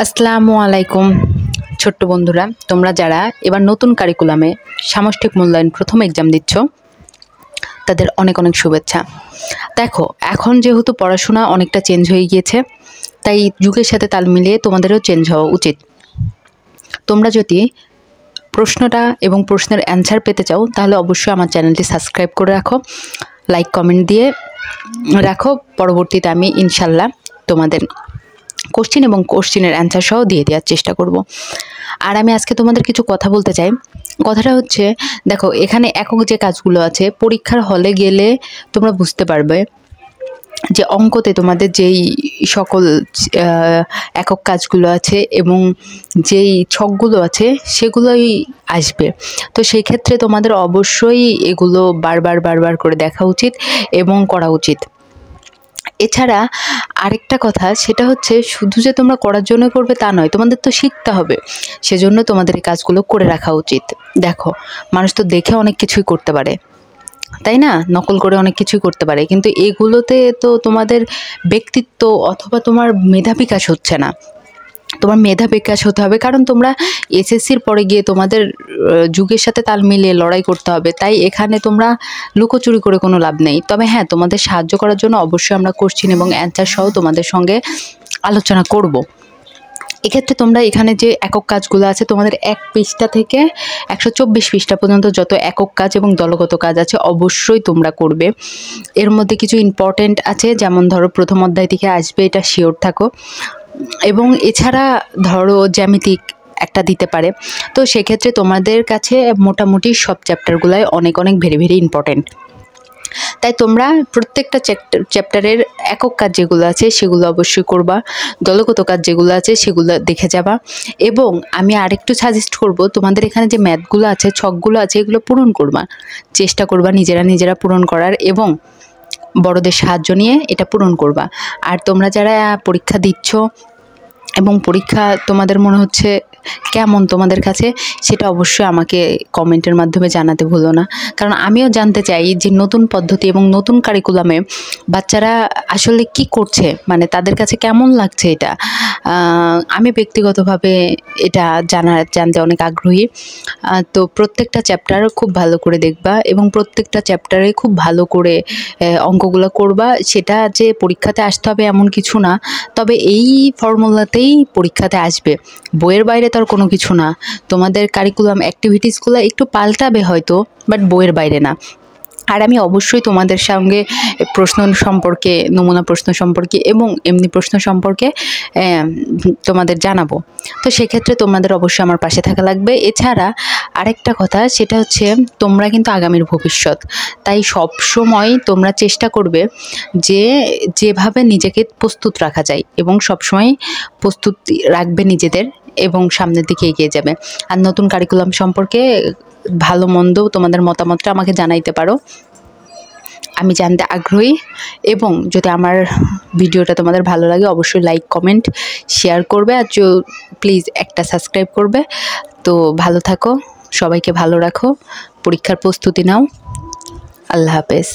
আসসালামু আলাইকুম ছোট্ট বন্ধুরা, তোমরা যারা এবার নতুন কারিকুলামে সামষ্টিক মূল্যায়ন প্রথম এক্সাম দিচ্ছ তাদের অনেক অনেক শুভেচ্ছা। দেখো, এখন যেহেতু পড়াশোনা অনেকটা চেঞ্জ হয়ে গিয়েছে, তাই যুগের সাথে তাল মিলিয়ে তোমাদেরও চেঞ্জ হওয়া উচিত। তোমরা যদি প্রশ্নটা এবং প্রশ্নের অ্যান্সার পেতে চাও তাহলে অবশ্যই আমার চ্যানেলটি সাবস্ক্রাইব করে রাখো, লাইক কমেন্ট দিয়ে রাখো। পরবর্তীতে আমি ইনশাল্লাহ তোমাদের কোশ্চিন এবং কোশ্চিনের অ্যান্সার সহ দিয়ে দেওয়ার চেষ্টা করব। আর আমি আজকে তোমাদের কিছু কথা বলতে চাই। কথাটা হচ্ছে, দেখো, এখানে একক যে কাজগুলো আছে পরীক্ষার হলে গেলে তোমরা বুঝতে পারবে যে অঙ্কতে তোমাদের যেই সকল একক কাজগুলো আছে এবং যেই ছকগুলো আছে সেগুলোই আসবে। তো সেই ক্ষেত্রে তোমাদের অবশ্যই এগুলো বারবার করে দেখা উচিত এবং করা উচিত। এছাড়া আরেকটা কথা, সেটা হচ্ছে শুধু যে তোমরা করার জন্য করবে তা নয়, তোমাদের তো শিখতে হবে, সেজন্য তোমাদের এই কাজগুলো করে রাখা উচিত। দেখো, মানুষ তো দেখে অনেক কিছুই করতে পারে, তাই না? নকল করে অনেক কিছুই করতে পারে, কিন্তু এগুলোতে তো তোমাদের ব্যক্তিত্ব অথবা তোমার মেধা বিকাশ হচ্ছে না। তোমার মেধা বিকাশ হতে হবে, কারণ তোমরা এসএসসির পরে গিয়ে তোমাদের যুগের সাথে তাল মিলিয়ে লড়াই করতে হবে। তাই এখানে তোমরা লুকোচুরি করে কোনো লাভ নেই। তবে হ্যাঁ, তোমাদের সাহায্য করার জন্য অবশ্যই আমরা কোশ্চিন এবং অ্যান্সার সহ তোমাদের সঙ্গে আলোচনা করব। এক্ষেত্রে তোমরা এখানে যে একক কাজগুলো আছে, তোমাদের 1 পৃষ্ঠা থেকে 124 পৃষ্ঠা পর্যন্ত যত একক কাজ এবং দলগত কাজ আছে অবশ্যই তোমরা করবে। এর মধ্যে কিছু ইম্পর্টেন্ট আছে, যেমন ধরো প্রথম অধ্যায় থেকে আসবে, এটা শিওর থাকো। এবং এছাড়া ধরো জ্যামিতিক একটা দিতে পারে। তো সেক্ষেত্রে তোমাদের কাছে মোটামুটি সব চ্যাপ্টারগুলাই অনেক ভেরি ইম্পর্টেন্ট। তাই তোমরা প্রত্যেকটা চ্যাপ্টারের একক কাজ যেগুলো আছে সেগুলো অবশ্যই করবা, দলগত কাজ যেগুলো আছে সেগুলো দেখে যাবা। এবং আমি আরেকটু সাজেস্ট করব, তোমাদের এখানে যে ম্যাথগুলো আছে, ছকগুলো আছে, এগুলো পূরণ করবা, চেষ্টা করবা নিজেরা পূরণ করার, এবং বড়দের সাহায্য নিয়ে এটা পূরণ করবা। আর তোমরা যারা পরীক্ষা দিচ্ছ এবং পরীক্ষা তোমাদের মনে হচ্ছে কেমন তোমাদের কাছে, সেটা অবশ্যই আমাকে কমেন্টের মাধ্যমে জানাতে ভুলো না, কারণ আমিও জানতে চাই যে নতুন পদ্ধতি এবং নতুন কারিকুলামে বাচ্চারা আসলে কি করছে, মানে তাদের কাছে কেমন লাগছে এটা। আমি ব্যক্তিগতভাবে এটা জানতে অনেক আগ্রহী। তো প্রত্যেকটা চ্যাপ্টার খুব ভালো করে দেখবা এবং প্রত্যেকটা চ্যাপ্টারে খুব ভালো করে অঙ্কগুলো করবা। সেটা যে পরীক্ষাতে আসতে হবে এমন কিছু না, তবে এই ফর্মুলাতেই পরীক্ষাতে আসবে, বইয়ের বাইরে তার কোনো কিছু না। তোমাদের কারিকুলাম অ্যাক্টিভিটিসগুলো একটু পাল্টাবে হয়তো, বাট বইয়ের বাইরে না। আর আমি অবশ্যই তোমাদের সঙ্গে প্রশ্ন সম্পর্কে, নমুনা প্রশ্ন সম্পর্কে এবং এমনি প্রশ্ন সম্পর্কে তোমাদের জানাবো। তো সেক্ষেত্রে তোমাদের অবশ্যই আমার পাশে থাকা লাগবে। এছাড়া আরেকটা কথা, সেটা হচ্ছে তোমরা কিন্তু আগামীর ভবিষ্যৎ। তাই সব সময় তোমরা চেষ্টা করবে যে যেভাবে নিজেকে প্রস্তুত রাখা যায়, এবং সবসময় প্রস্তুত রাখবে নিজেদের এবং সামনের দিকে এগিয়ে যাবে। আর নতুন কারিকুলাম সম্পর্কে ভালো মন্দ তোমাদের মতামতটা আমাকে জানাইতে পারো, আমি জানতে আগ্রহী। এবং যদি আমার ভিডিওটা তোমাদের ভালো লাগে অবশ্যই লাইক কমেন্ট শেয়ার করবে, আর প্লিজ একটা সাবস্ক্রাইব করবে। তো ভালো থাকো, সবাইকে ভালো রাখো, পরীক্ষার প্রস্তুতি নাও। আল্লাহ হাফেজ।